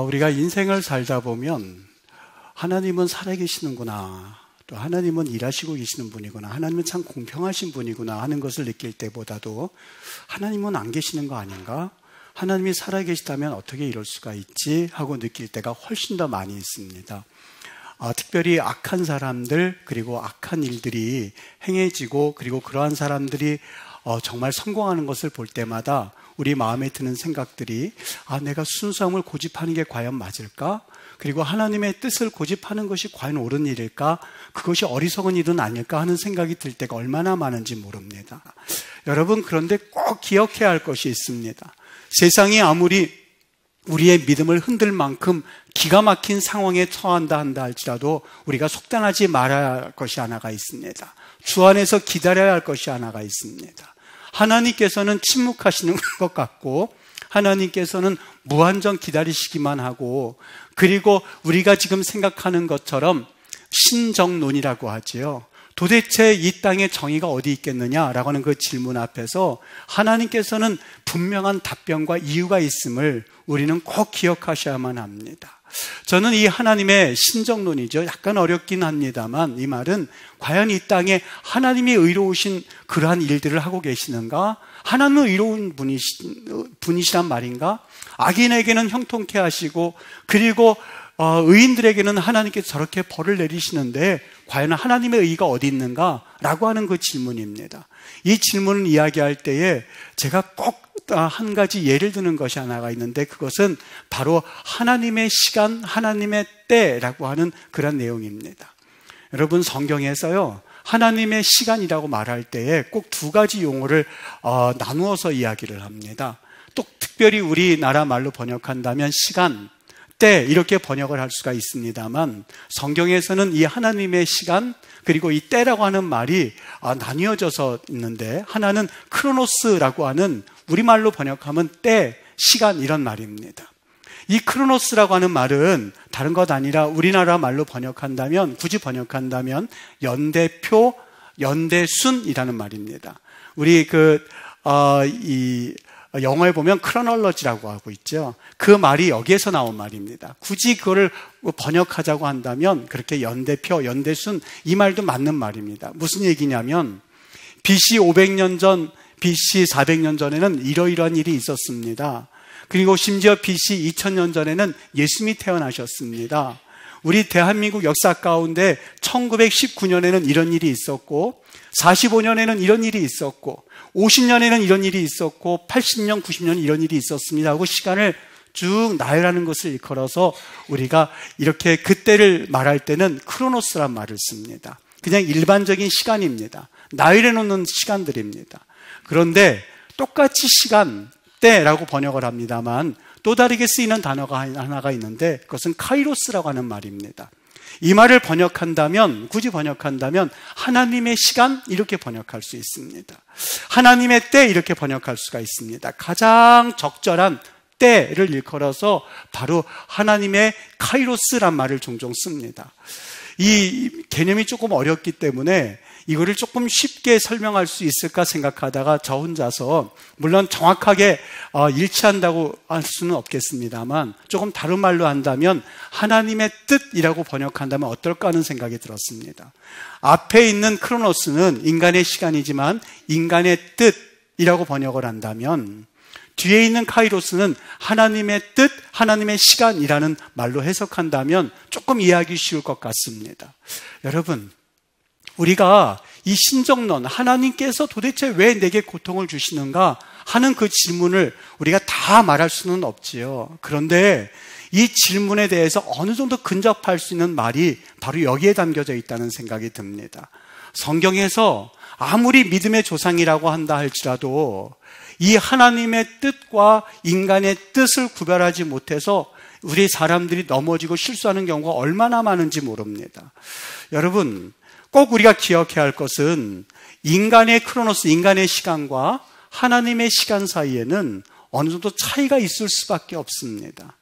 우리가 인생을 살다 보면 하나님은 살아계시는구나, 또 하나님은 일하시고 계시는 분이구나, 하나님은 참 공평하신 분이구나 하는 것을 느낄 때보다도 하나님은 안 계시는 거 아닌가? 하나님이 살아계시다면 어떻게 이럴 수가 있지? 하고 느낄 때가 훨씬 더 많이 있습니다. 특별히 악한 사람들, 그리고 악한 일들이 행해지고, 그리고 그러한 사람들이 정말 성공하는 것을 볼 때마다 우리 마음에 드는 생각들이, 내가 순수함을 고집하는 게 과연 맞을까? 그리고 하나님의 뜻을 고집하는 것이 과연 옳은 일일까? 그것이 어리석은 일은 아닐까 하는 생각이 들 때가 얼마나 많은지 모릅니다. 여러분, 그런데 꼭 기억해야 할 것이 있습니다. 세상이 아무리 우리의 믿음을 흔들 만큼 기가 막힌 상황에 처한다 한다 할지라도 우리가 속단하지 말아야 할 것이 하나가 있습니다. 주 안에서 기다려야 할 것이 하나가 있습니다. 하나님께서는 침묵하시는 것 같고, 하나님께서는 무한정 기다리시기만 하고, 그리고 우리가 지금 생각하는 것처럼 신정론이라고 하지요. 도대체 이 땅에 정의가 어디 있겠느냐라고 하는 그 질문 앞에서 하나님께서는 분명한 답변과 이유가 있음을 우리는 꼭 기억하셔야만 합니다. 저는 이 하나님의 신정론이죠. 약간 어렵긴 합니다만, 이 말은 과연 이 땅에 하나님이 의로우신 그러한 일들을 하고 계시는가? 하나님은 의로운 분이시란 말인가? 악인에게는 형통케 하시고, 그리고 의인들에게는 하나님께서 저렇게 벌을 내리시는데 과연 하나님의 의가 어디 있는가? 라고 하는 그 질문입니다. 이 질문을 이야기할 때에 제가 꼭 한 가지 예를 드는 것이 하나가 있는데, 그것은 바로 하나님의 시간, 하나님의 때라고 하는 그런 내용입니다. 여러분, 성경에서요, 하나님의 시간이라고 말할 때에 꼭 두 가지 용어를 나누어서 이야기를 합니다. 또 특별히 우리나라 말로 번역한다면 시간, 때 이렇게 번역을 할 수가 있습니다만, 성경에서는 이 하나님의 시간, 그리고 이 때라고 하는 말이 나뉘어져서 있는데, 하나는 크로노스라고 하는, 우리말로 번역하면 때, 시간 이런 말입니다. 이 크로노스라고 하는 말은 다른 것 아니라 우리나라 말로 번역한다면, 굳이 번역한다면 연대표, 연대순이라는 말입니다. 우리 영어에 보면 크로놀로지라고 하고 있죠. 그 말이 여기에서 나온 말입니다. 굳이 그거를 번역하자고 한다면 그렇게 연대표, 연대순, 이 말도 맞는 말입니다. 무슨 얘기냐면, BC 500년 전, BC 400년 전에는 이러이러한 일이 있었습니다. 그리고 심지어 BC 2000년 전에는 예수님이 태어나셨습니다. 우리 대한민국 역사 가운데 1919년에는 이런 일이 있었고, 45년에는 이런 일이 있었고, 50년에는 이런 일이 있었고, 80년, 90년 이런 일이 있었습니다 하고 시간을 쭉 나열하는 것을 일컬어서 우리가 이렇게 그때를 말할 때는 크로노스란 말을 씁니다. 그냥 일반적인 시간입니다. 나열해 놓는 시간들입니다. 그런데 똑같이 시간, 때라고 번역을 합니다만 또 다르게 쓰이는 단어가 하나가 있는데, 그것은 카이로스라고 하는 말입니다. 이 말을 번역한다면, 굳이 번역한다면 하나님의 시간 이렇게 번역할 수 있습니다. 하나님의 때 이렇게 번역할 수가 있습니다. 가장 적절한 때를 일컬어서 바로 하나님의 카이로스란 말을 종종 씁니다. 이 개념이 조금 어렵기 때문에 이거를 조금 쉽게 설명할 수 있을까 생각하다가 저 혼자서, 물론 정확하게 일치한다고 할 수는 없겠습니다만 조금 다른 말로 한다면 하나님의 뜻이라고 번역한다면 어떨까 하는 생각이 들었습니다. 앞에 있는 크로노스는 인간의 시간이지만 인간의 뜻이라고 번역을 한다면, 뒤에 있는 카이로스는 하나님의 뜻, 하나님의 시간이라는 말로 해석한다면 조금 이해하기 쉬울 것 같습니다. 여러분, 우리가 이 신정론, 하나님께서 도대체 왜 내게 고통을 주시는가 하는 그 질문을 우리가 다 말할 수는 없지요. 그런데 이 질문에 대해서 어느 정도 근접할 수 있는 말이 바로 여기에 담겨져 있다는 생각이 듭니다. 성경에서 아무리 믿음의 조상이라고 한다 할지라도 이 하나님의 뜻과 인간의 뜻을 구별하지 못해서 우리 사람들이 넘어지고 실수하는 경우가 얼마나 많은지 모릅니다. 여러분, 꼭 우리가 기억해야 할 것은 인간의 크로노스, 인간의 시간과 하나님의 시간 사이에는 어느 정도 차이가 있을 수밖에 없습니다.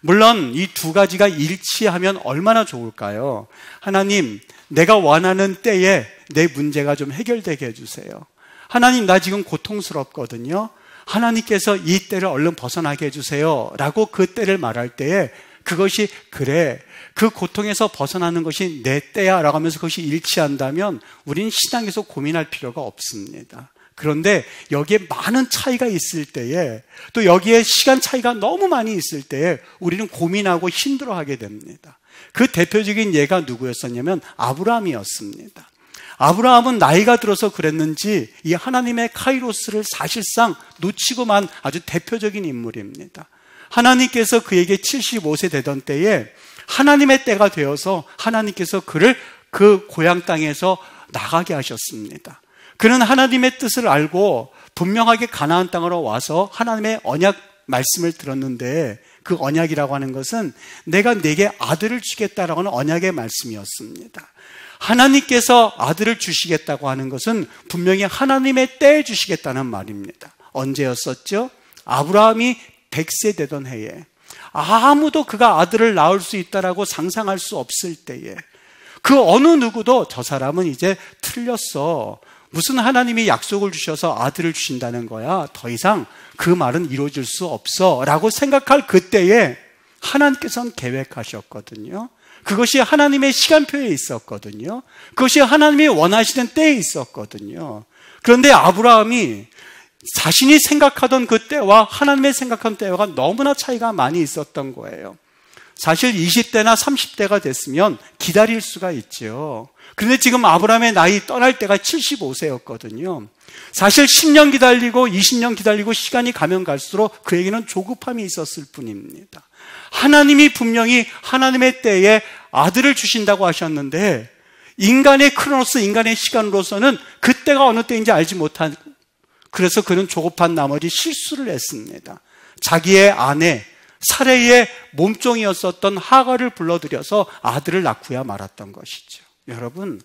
물론 이 두 가지가 일치하면 얼마나 좋을까요? 하나님, 내가 원하는 때에 내 문제가 좀 해결되게 해주세요. 하나님, 나 지금 고통스럽거든요. 하나님께서 이 때를 얼른 벗어나게 해주세요 라고 그 때를 말할 때에 그것이 그래, 그 고통에서 벗어나는 것이 내 때야 라고 하면서 그것이 일치한다면 우리는 신앙에서 고민할 필요가 없습니다. 그런데 여기에 많은 차이가 있을 때에, 또 여기에 시간 차이가 너무 많이 있을 때에 우리는 고민하고 힘들어하게 됩니다. 그 대표적인 예가 누구였었냐면 아브라함이었습니다. 아브라함은 나이가 들어서 그랬는지 이 하나님의 카이로스를 사실상 놓치고만 아주 대표적인 인물입니다. 하나님께서 그에게 75세 되던 때에 하나님의 때가 되어서 하나님께서 그를 그 고향 땅에서 나가게 하셨습니다. 그는 하나님의 뜻을 알고 분명하게 가나안 땅으로 와서 하나님의 언약 말씀을 들었는데, 그 언약이라고 하는 것은 내가 네게 아들을 주겠다라고 하는 언약의 말씀이었습니다. 하나님께서 아들을 주시겠다고 하는 것은 분명히 하나님의 때에 주시겠다는 말입니다. 언제였었죠? 아브라함이 100세 되던 해에, 아무도 그가 아들을 낳을 수 있다라고 상상할 수 없을 때에, 그 어느 누구도 저 사람은 이제 틀렸어, 무슨 하나님이 약속을 주셔서 아들을 주신다는 거야, 더 이상 그 말은 이루어질 수 없어 라고 생각할 그때에 하나님께서는 계획하셨거든요. 그것이 하나님의 시간표에 있었거든요. 그것이 하나님이 원하시는 때에 있었거든요. 그런데 아브라함이 자신이 생각하던 그 때와 하나님의 생각한 때와 너무나 차이가 많이 있었던 거예요. 사실 20대나 30대가 됐으면 기다릴 수가 있죠. 그런데 지금 아브라함의 나이 떠날 때가 75세였거든요. 사실 10년 기다리고 20년 기다리고 시간이 가면 갈수록 그에게는 조급함이 있었을 뿐입니다. 하나님이 분명히 하나님의 때에 아들을 주신다고 하셨는데, 인간의 크로노스, 인간의 시간으로서는 그때가 어느 때인지 알지 못한, 그래서 그는 조급한 나머지 실수를 했습니다. 자기의 아내 사레의 몸종이었었던 하갈을 불러들여서 아들을 낳고야 말았던 것이죠. 여러분,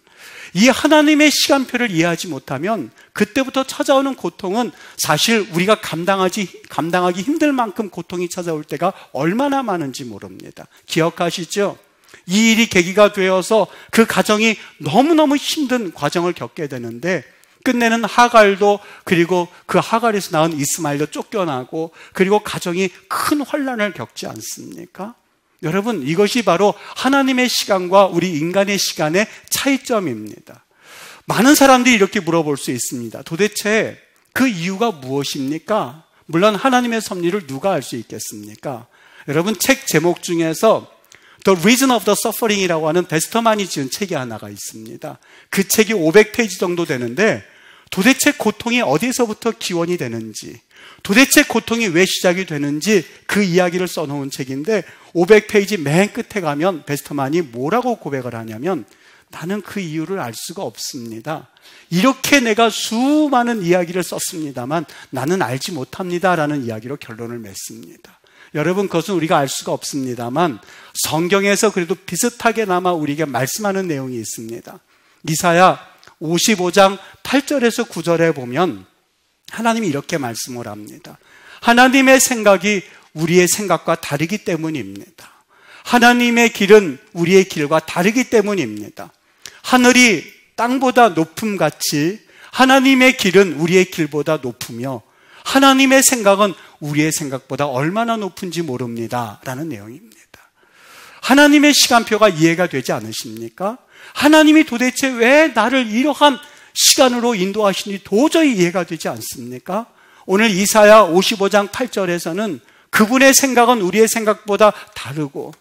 이 하나님의 시간표를 이해하지 못하면 그때부터 찾아오는 고통은 사실 우리가 감당하기 힘들 만큼 고통이 찾아올 때가 얼마나 많은지 모릅니다. 기억하시죠? 이 일이 계기가 되어서 그 가정이 너무너무 힘든 과정을 겪게 되는데, 끝내는 하갈도, 그리고 그 하갈에서 낳은 이스마엘도 쫓겨나고, 그리고 가정이 큰 환난을 겪지 않습니까? 여러분, 이것이 바로 하나님의 시간과 우리 인간의 시간의 차이점입니다. 많은 사람들이 이렇게 물어볼 수 있습니다. 도대체 그 이유가 무엇입니까? 물론 하나님의 섭리를 누가 알 수 있겠습니까? 여러분, 책 제목 중에서 The Reason of the Suffering이라고 하는 베스터만이 지은 책이 하나가 있습니다. 그 책이 500페이지 정도 되는데, 도대체 고통이 어디서부터 기원이 되는지, 도대체 고통이 왜 시작이 되는지 그 이야기를 써놓은 책인데, 500페이지 맨 끝에 가면 베스터만이 뭐라고 고백을 하냐면, 나는 그 이유를 알 수가 없습니다. 이렇게 내가 수많은 이야기를 썼습니다만 나는 알지 못합니다 라는 이야기로 결론을 맺습니다. 여러분, 그것은 우리가 알 수가 없습니다만 성경에서 그래도 비슷하게나마 우리에게 말씀하는 내용이 있습니다. 이사야 55장 8절에서 9절에 보면 하나님이 이렇게 말씀을 합니다. 하나님의 생각이 우리의 생각과 다르기 때문입니다. 하나님의 길은 우리의 길과 다르기 때문입니다. 하늘이 땅보다 높음같이 하나님의 길은 우리의 길보다 높으며 하나님의 생각은 우리의 생각보다 얼마나 높은지 모릅니다 라는 내용입니다. 하나님의 시간표가 이해가 되지 않으십니까? 하나님이 도대체 왜 나를 이러한 시간으로 인도하시니 도저히 이해가 되지 않습니까? 오늘 이사야 55장 8절에서는 그분의 생각은 우리의 생각보다 다르고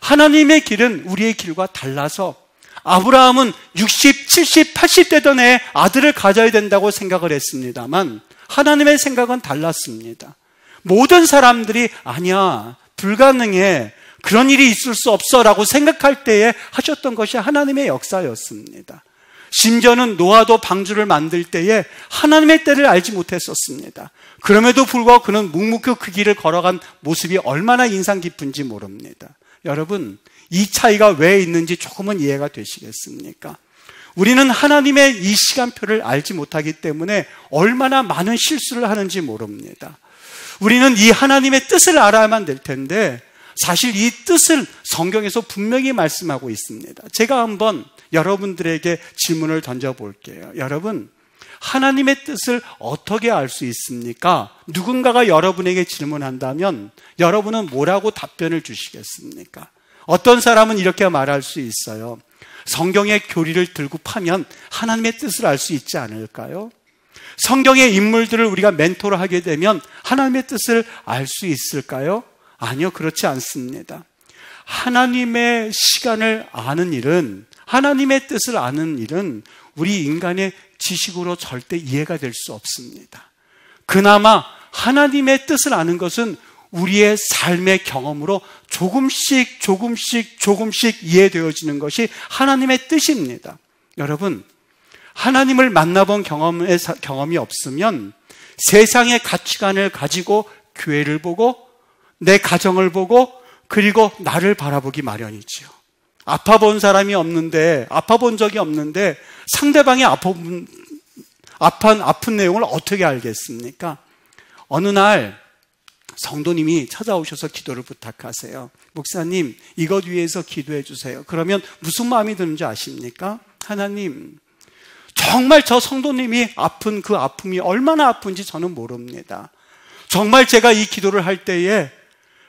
하나님의 길은 우리의 길과 달라서 아브라함은 60, 70, 80 되던 해에 아들을 가져야 된다고 생각을 했습니다만 하나님의 생각은 달랐습니다. 모든 사람들이 아니야, 불가능해, 그런 일이 있을 수 없어 라고 생각할 때에 하셨던 것이 하나님의 역사였습니다. 심지어는 노아도 방주를 만들 때에 하나님의 때를 알지 못했었습니다. 그럼에도 불구하고 그는 묵묵히 그 길을 걸어간 모습이 얼마나 인상 깊은지 모릅니다. 여러분, 이 차이가 왜 있는지 조금은 이해가 되시겠습니까? 우리는 하나님의 이 시간표를 알지 못하기 때문에 얼마나 많은 실수를 하는지 모릅니다. 우리는 이 하나님의 뜻을 알아야만 될 텐데 사실 이 뜻을 성경에서 분명히 말씀하고 있습니다. 제가 한번 여러분들에게 질문을 던져볼게요. 여러분, 하나님의 뜻을 어떻게 알 수 있습니까? 누군가가 여러분에게 질문한다면 여러분은 뭐라고 답변을 주시겠습니까? 어떤 사람은 이렇게 말할 수 있어요. 성경의 교리를 들고 파면 하나님의 뜻을 알 수 있지 않을까요? 성경의 인물들을 우리가 멘토를 하게 되면 하나님의 뜻을 알 수 있을까요? 아니요, 그렇지 않습니다. 하나님의 시간을 아는 일은, 하나님의 뜻을 아는 일은 우리 인간의 지식으로 절대 이해가 될 수 없습니다. 그나마 하나님의 뜻을 아는 것은 우리의 삶의 경험으로 조금씩 이해되어지는 것이 하나님의 뜻입니다. 여러분, 하나님을 만나본 경험이 없으면 세상의 가치관을 가지고 교회를 보고 내 가정을 보고 그리고 나를 바라보기 마련이지요. 아파본 사람이 없는데, 아파본 적이 없는데 상대방이 아픈 내용을 어떻게 알겠습니까? 어느 날 성도님이 찾아오셔서 기도를 부탁하세요. 목사님, 이것 위해서 기도해 주세요. 그러면 무슨 마음이 드는지 아십니까? 하나님, 정말 저 성도님이 아픈 그 아픔이 얼마나 아픈지 저는 모릅니다. 정말 제가 이 기도를 할 때에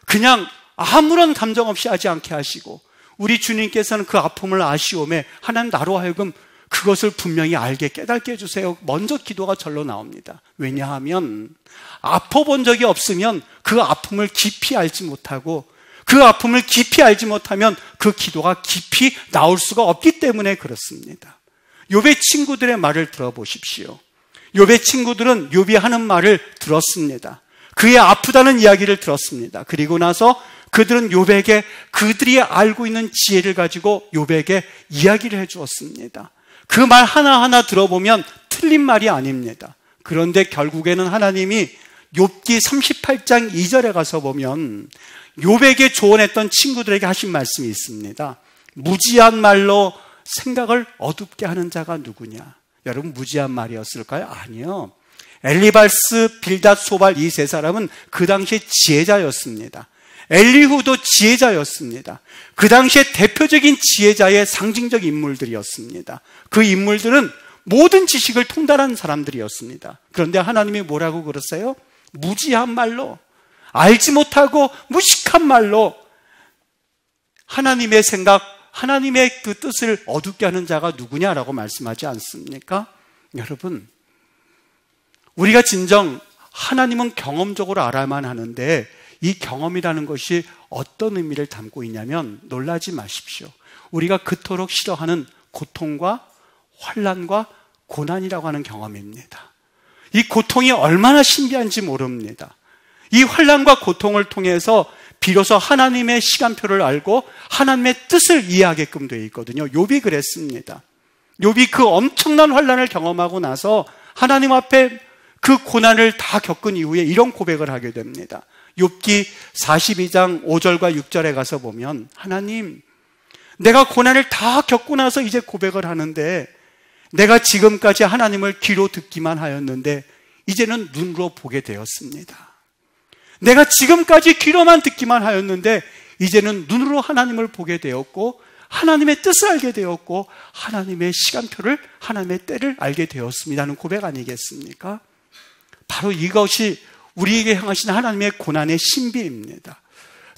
그냥 아무런 감정 없이 하지 않게 하시고 우리 주님께서는 그 아픔을 아시오매 하나님 나로 하여금 그것을 분명히 알게 깨닫게 해주세요. 먼저 기도가 절로 나옵니다. 왜냐하면 아파본 적이 없으면 그 아픔을 깊이 알지 못하고 그 아픔을 깊이 알지 못하면 그 기도가 깊이 나올 수가 없기 때문에 그렇습니다. 욥의 친구들의 말을 들어보십시오. 욥의 친구들은 욥이 하는 말을 들었습니다. 그의 아프다는 이야기를 들었습니다. 그리고 나서 그들은 욥에게 그들이 알고 있는 지혜를 가지고 욥에게 이야기를 해주었습니다. 그 말 하나하나 들어보면 틀린 말이 아닙니다. 그런데 결국에는 하나님이 욥기 38장 2절에 가서 보면 욥에게 조언했던 친구들에게 하신 말씀이 있습니다. 무지한 말로 생각을 어둡게 하는 자가 누구냐? 여러분, 무지한 말이었을까요? 아니요. 엘리발스, 빌닷, 소발 이 세 사람은 그 당시에 지혜자였습니다. 엘리후도 지혜자였습니다. 그 당시에 대표적인 지혜자의 상징적 인물들이었습니다. 그 인물들은 모든 지식을 통달한 사람들이었습니다. 그런데 하나님이 뭐라고 그러세요? 무지한 말로, 알지 못하고 무식한 말로 하나님의 생각, 하나님의 그 뜻을 어둡게 하는 자가 누구냐라고 말씀하지 않습니까? 여러분, 우리가 진정 하나님은 경험적으로 알아야만 하는데 이 경험이라는 것이 어떤 의미를 담고 있냐면 놀라지 마십시오. 우리가 그토록 싫어하는 고통과 환난과 고난이라고 하는 경험입니다. 이 고통이 얼마나 신비한지 모릅니다. 이 환난과 고통을 통해서 비로소 하나님의 시간표를 알고 하나님의 뜻을 이해하게끔 되어 있거든요. 욥이 그랬습니다. 욥이 그 엄청난 환난을 경험하고 나서 하나님 앞에 그 고난을 다 겪은 이후에 이런 고백을 하게 됩니다. 욥기 42장 5절과 6절에 가서 보면 하나님, 내가 고난을 다 겪고 나서 이제 고백을 하는데 내가 지금까지 하나님을 귀로 듣기만 하였는데 이제는 눈으로 보게 되었습니다. 내가 지금까지 귀로만 듣기만 하였는데 이제는 눈으로 하나님을 보게 되었고 하나님의 뜻을 알게 되었고 하나님의 시간표를, 하나님의 때를 알게 되었습니다는 고백 아니겠습니까? 바로 이것이 우리에게 향하신 하나님의 고난의 신비입니다.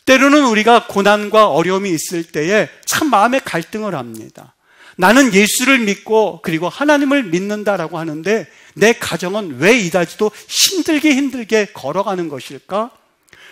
때로는 우리가 고난과 어려움이 있을 때에 참 마음의 갈등을 합니다. 나는 예수를 믿고 그리고 하나님을 믿는다라고 하는데 내 가정은 왜 이다지도 힘들게 걸어가는 것일까?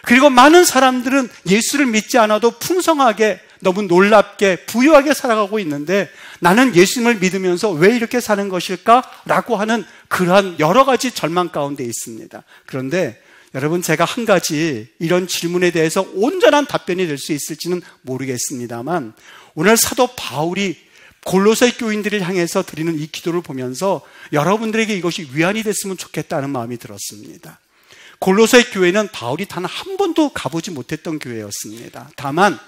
그리고 많은 사람들은 예수를 믿지 않아도 풍성하게, 너무 놀랍게 부유하게 살아가고 있는데 나는 예수님을 믿으면서 왜 이렇게 사는 것일까? 라고 하는 그러한 여러 가지 절망 가운데 있습니다. 그런데 여러분, 제가 한 가지 이런 질문에 대해서 온전한 답변이 될 수 있을지는 모르겠습니다만 오늘 사도 바울이 골로새 교인들을 향해서 드리는 이 기도를 보면서 여러분들에게 이것이 위안이 됐으면 좋겠다는 마음이 들었습니다. 골로새 교회는 바울이 단 한 번도 가보지 못했던 교회였습니다. 다만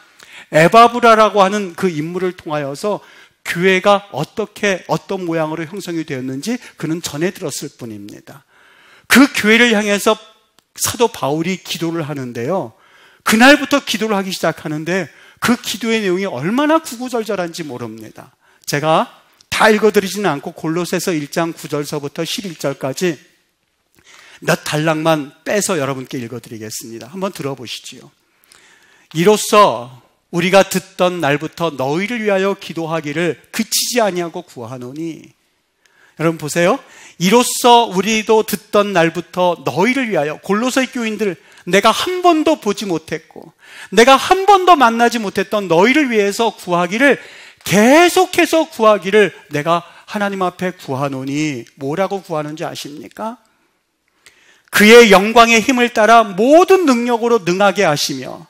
에바브라라고 하는 그 인물을 통하여서 교회가 어떤 모양으로 형성이 되었는지 그는 전해 들었을 뿐입니다. 그 교회를 향해서 사도 바울이 기도를 하는데요, 그날부터 기도를 하기 시작하는데 그 기도의 내용이 얼마나 구구절절한지 모릅니다. 제가 다 읽어드리지는 않고 골로새서 1장 9절서부터 11절까지 몇 단락만 빼서 여러분께 읽어드리겠습니다. 한번 들어보시지요. 이로써 우리가 듣던 날부터 너희를 위하여 기도하기를 그치지 아니하고 구하노니. 여러분 보세요. 이로써 우리도 듣던 날부터 너희를 위하여, 골로새 교인들, 내가 한 번도 보지 못했고 내가 한 번도 만나지 못했던 너희를 위해서 구하기를, 계속해서 구하기를 내가 하나님 앞에 구하노니. 뭐라고 구하는지 아십니까? 그의 영광의 힘을 따라 모든 능력으로 능하게 하시며,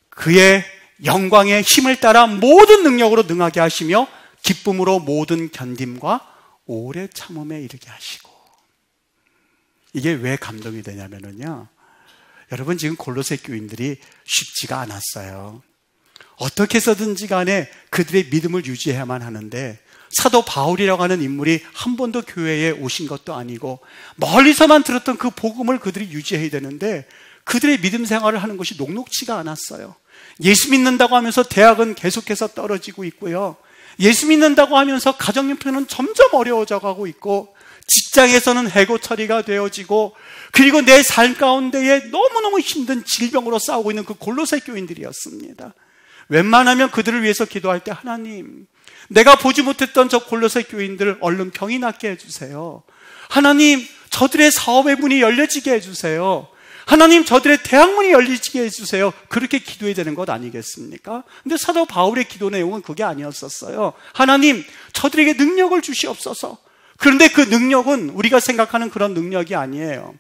그의 영광의 힘을 따라 모든 능력으로 능하게 하시며 기쁨으로 모든 견딤과 오래 참음에 이르게 하시고. 이게 왜 감동이 되냐면요, 여러분 지금 골로새 교인들이 쉽지가 않았어요. 어떻게 해서든지 간에 그들의 믿음을 유지해야만 하는데, 사도 바울이라고 하는 인물이 한 번도 교회에 오신 것도 아니고 멀리서만 들었던 그 복음을 그들이 유지해야 되는데 그들의 믿음 생활을 하는 것이 녹록지가 않았어요. 예수 믿는다고 하면서 대학은 계속해서 떨어지고 있고요, 예수 믿는다고 하면서 가정 형편은 점점 어려워져 가고 있고, 직장에서는 해고 처리가 되어지고, 그리고 내 삶 가운데에 너무너무 힘든 질병으로 싸우고 있는 그 골로새 교인들이었습니다. 웬만하면 그들을 위해서 기도할 때, 하나님, 내가 보지 못했던 저 골로새 교인들 얼른 병이 낫게 해주세요. 하나님, 저들의 사업의 문이 열려지게 해주세요. 하나님, 저들의 대학문이 열리게 해주세요. 그렇게 기도해야 되는 것 아니겠습니까? 근데 사도 바울의 기도 내용은 그게 아니었었어요. 하나님, 저들에게 능력을 주시옵소서. 그런데 그 능력은 우리가 생각하는 그런 능력이 아니에요.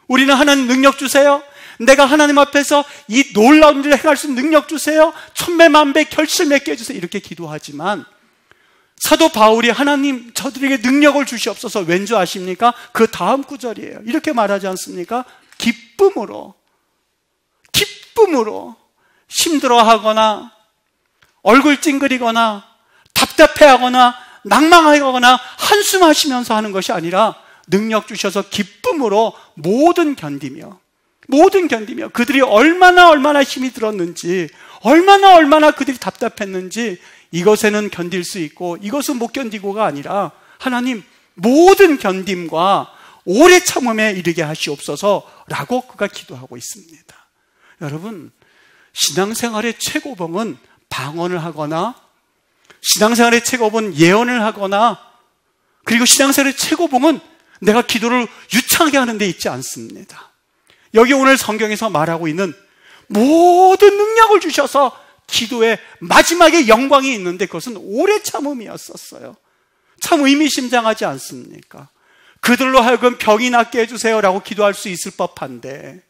우리는 하나님 능력 주세요. 내가 하나님 앞에서 이 놀라운 일을 행할 수 있는 능력 주세요. 천배 만배 결실 맺게 해주세요. 이렇게 기도하지만 사도 바울이 하나님 저들에게 능력을 주시옵소서, 왠지 아십니까? 그 다음 구절이에요. 이렇게 말하지 않습니까? 기쁨으로 힘들어하거나 얼굴 찡그리거나 답답해하거나 낭망하거나 한숨하시면서 하는 것이 아니라 능력 주셔서 기쁨으로 모든 견디며 그들이 얼마나 힘이 들었는지, 얼마나 그들이 답답했는지 이것에는 견딜 수 있고 이것은 못 견디고가 아니라 하나님 모든 견딤과 오래 참음에 이르게 하시옵소서라고 그가 기도하고 있습니다. 여러분, 신앙생활의 최고봉은 방언을 하거나, 신앙생활의 최고봉은 예언을 하거나, 그리고 신앙생활의 최고봉은 내가 기도를 유창하게 하는 데 있지 않습니다. 여기 오늘 성경에서 말하고 있는 모든 능력을 주셔서 기도의 마지막에 영광이 있는데 그것은 오래 참음이었었어요. 참 의미심장하지 않습니까? 그들로 하여금 병이 낫게 해주세요라고 기도할 수 있을 법한데,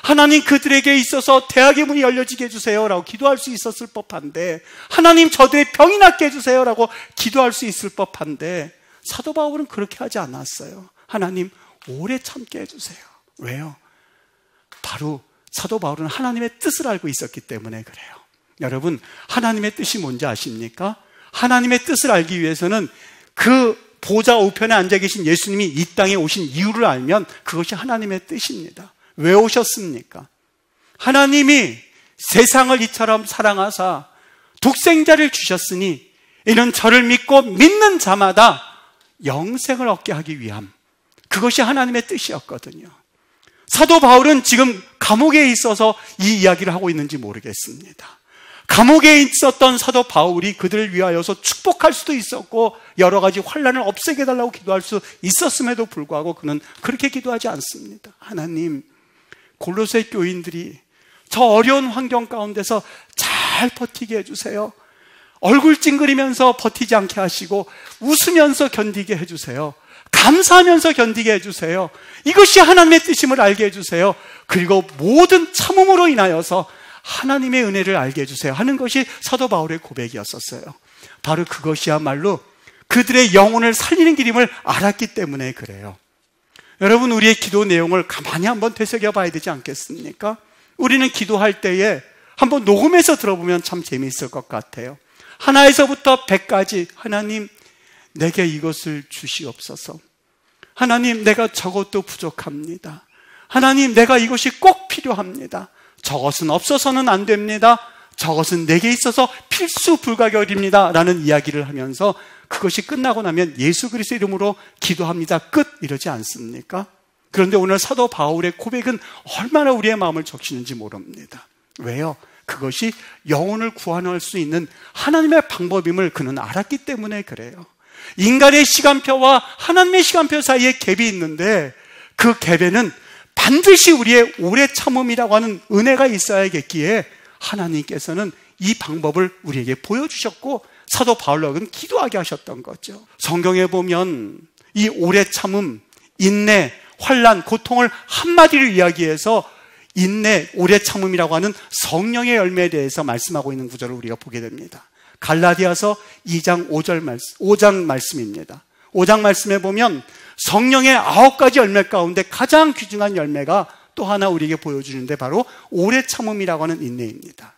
하나님 그들에게 있어서 대학의 문이 열려지게 해주세요라고 기도할 수 있었을 법한데, 하나님 저들의 병이 낫게 해주세요라고 기도할 수 있을 법한데, 사도 바울은 그렇게 하지 않았어요. 하나님 오래 참게 해주세요. 왜요? 바로 사도 바울은 하나님의 뜻을 알고 있었기 때문에 그래요. 여러분, 하나님의 뜻이 뭔지 아십니까? 하나님의 뜻을 알기 위해서는 그 보좌 우편에 앉아 계신 예수님이 이 땅에 오신 이유를 알면 그것이 하나님의 뜻입니다. 왜 오셨습니까? 하나님이 세상을 이처럼 사랑하사 독생자를 주셨으니 이는 저를 믿고 믿는 자마다 영생을 얻게 하기 위함, 그것이 하나님의 뜻이었거든요. 사도 바울은 지금 감옥에 있어서 이 이야기를 하고 있는지 모르겠습니다. 감옥에 있었던 사도 바울이 그들을 위하여서 축복할 수도 있었고 여러 가지 환난을 없애게 해달라고 기도할 수 있었음에도 불구하고 그는 그렇게 기도하지 않습니다. 하나님, 골로새 교인들이 저 어려운 환경 가운데서 잘 버티게 해주세요. 얼굴 찡그리면서 버티지 않게 하시고 웃으면서 견디게 해주세요. 감사하면서 견디게 해주세요. 이것이 하나님의 뜻임을 알게 해주세요. 그리고 모든 참음으로 인하여서 하나님의 은혜를 알게 해주세요 하는 것이 사도 바울의 고백이었었어요. 바로 그것이야말로 그들의 영혼을 살리는 길임을 알았기 때문에 그래요. 여러분, 우리의 기도 내용을 가만히 한번 되새겨 봐야 되지 않겠습니까? 우리는 기도할 때에 한번 녹음해서 들어보면 참 재미있을 것 같아요. 하나에서부터 100까지 하나님 내게 이것을 주시옵소서. 하나님, 내가 저것도 부족합니다. 하나님, 내가 이것이 꼭 필요합니다. 저것은 없어서는 안 됩니다. 저것은 내게 있어서 필수 불가결입니다 라는 이야기를 하면서 그것이 끝나고 나면 예수 그리스도의 이름으로 기도합니다. 끝! 이러지 않습니까? 그런데 오늘 사도 바울의 고백은 얼마나 우리의 마음을 적시는지 모릅니다. 왜요? 그것이 영혼을 구원할 수 있는 하나님의 방법임을 그는 알았기 때문에 그래요. 인간의 시간표와 하나님의 시간표 사이에 갭이 있는데 그 갭에는 반드시 우리의 오래 참음이라고 하는 은혜가 있어야겠기에 하나님께서는 이 방법을 우리에게 보여주셨고 사도 바울에게는 기도하게 하셨던 거죠. 성경에 보면 이 오래 참음, 인내, 환난, 고통을 한마디로 이야기해서 인내, 오래 참음이라고 하는 성령의 열매에 대해서 말씀하고 있는 구절을 우리가 보게 됩니다. 갈라디아서 2장 5장 말씀입니다. 5장 말씀에 보면 성령의 9가지 열매 가운데 가장 귀중한 열매가 또 하나 우리에게 보여주는데 바로 오래 참음이라고 하는 인내입니다.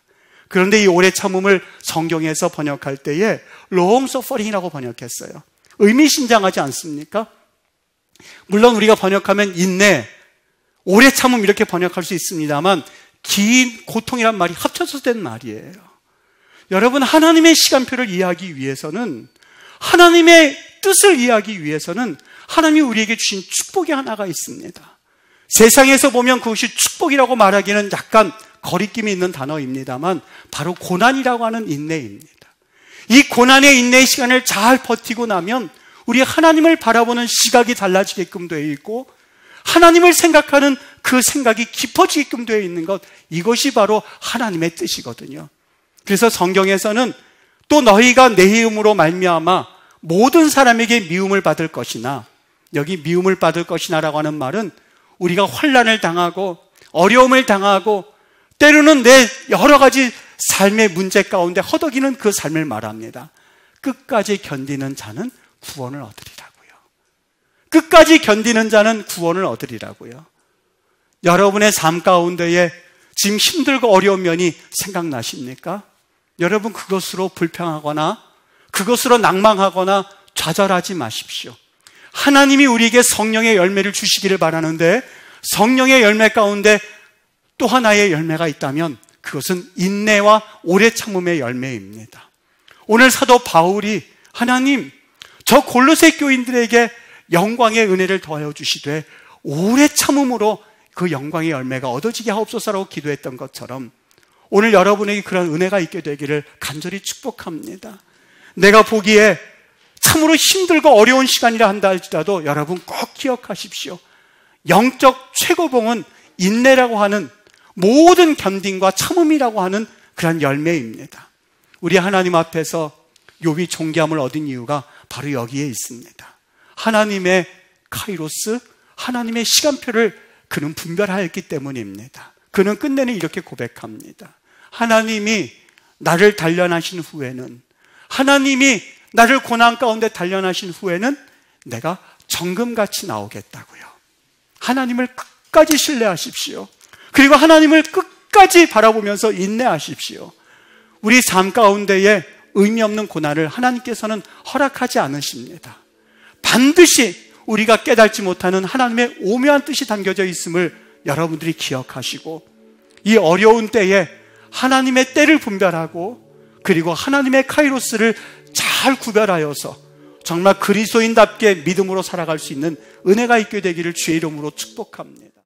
그런데 이 오래 참음을 성경에서 번역할 때에 long suffering이라고 번역했어요. 의미심장하지 않습니까? 물론 우리가 번역하면 인내, 오래 참음 이렇게 번역할 수 있습니다만 긴 고통이란 말이 합쳐서 된 말이에요. 여러분, 하나님의 시간표를 이해하기 위해서는, 하나님의 뜻을 이해하기 위해서는 하나님이 우리에게 주신 축복이 하나가 있습니다. 세상에서 보면 그것이 축복이라고 말하기는 약간 거리낌이 있는 단어입니다만 바로 고난이라고 하는 인내입니다. 이 고난의 인내의 시간을 잘 버티고 나면 우리 하나님을 바라보는 시각이 달라지게끔 되어 있고 하나님을 생각하는 그 생각이 깊어지게끔 되어 있는 것, 이것이 바로 하나님의 뜻이거든요. 그래서 성경에서는 또 너희가 내 이름으로 말미암아 모든 사람에게 미움을 받을 것이나, 여기 미움을 받을 것이나라고 하는 말은 우리가 환난을 당하고 어려움을 당하고 때로는 내 여러 가지 삶의 문제 가운데 허덕이는 그 삶을 말합니다. 끝까지 견디는 자는 구원을 얻으리라고요. 끝까지 견디는 자는 구원을 얻으리라고요. 여러분의 삶 가운데에 지금 힘들고 어려운 면이 생각나십니까? 여러분, 그것으로 불평하거나 그것으로 낭망하거나 좌절하지 마십시오. 하나님이 우리에게 성령의 열매를 주시기를 바라는데 성령의 열매 가운데 또 하나의 열매가 있다면 그것은 인내와 오래 참음의 열매입니다. 오늘 사도 바울이 하나님, 저 골로새 교인들에게 영광의 은혜를 더하여 주시되 오래 참음으로 그 영광의 열매가 얻어지게 하옵소서라고 기도했던 것처럼 오늘 여러분에게 그런 은혜가 있게 되기를 간절히 축복합니다. 내가 보기에 참으로 힘들고 어려운 시간이라 한다 할지라도 여러분 꼭 기억하십시오. 영적 최고봉은 인내라고 하는 모든 견딘과 참음이라고 하는 그런 열매입니다. 우리 하나님 앞에서 욥이 존귀함을 얻은 이유가 바로 여기에 있습니다. 하나님의 카이로스, 하나님의 시간표를 그는 분별하였기 때문입니다. 그는 끝내는 이렇게 고백합니다. 하나님이 나를 단련하신 후에는, 하나님이 나를 고난 가운데 단련하신 후에는 내가 정금같이 나오겠다고요. 하나님을 끝까지 신뢰하십시오. 그리고 하나님을 끝까지 바라보면서 인내하십시오. 우리 삶 가운데에 의미 없는 고난을 하나님께서는 허락하지 않으십니다. 반드시 우리가 깨닫지 못하는 하나님의 오묘한 뜻이 담겨져 있음을 여러분들이 기억하시고 이 어려운 때에 하나님의 때를 분별하고 그리고 하나님의 카이로스를 잘 구별하여서 정말 그리스도인답게 믿음으로 살아갈 수 있는 은혜가 있게 되기를 주의 이름으로 축복합니다.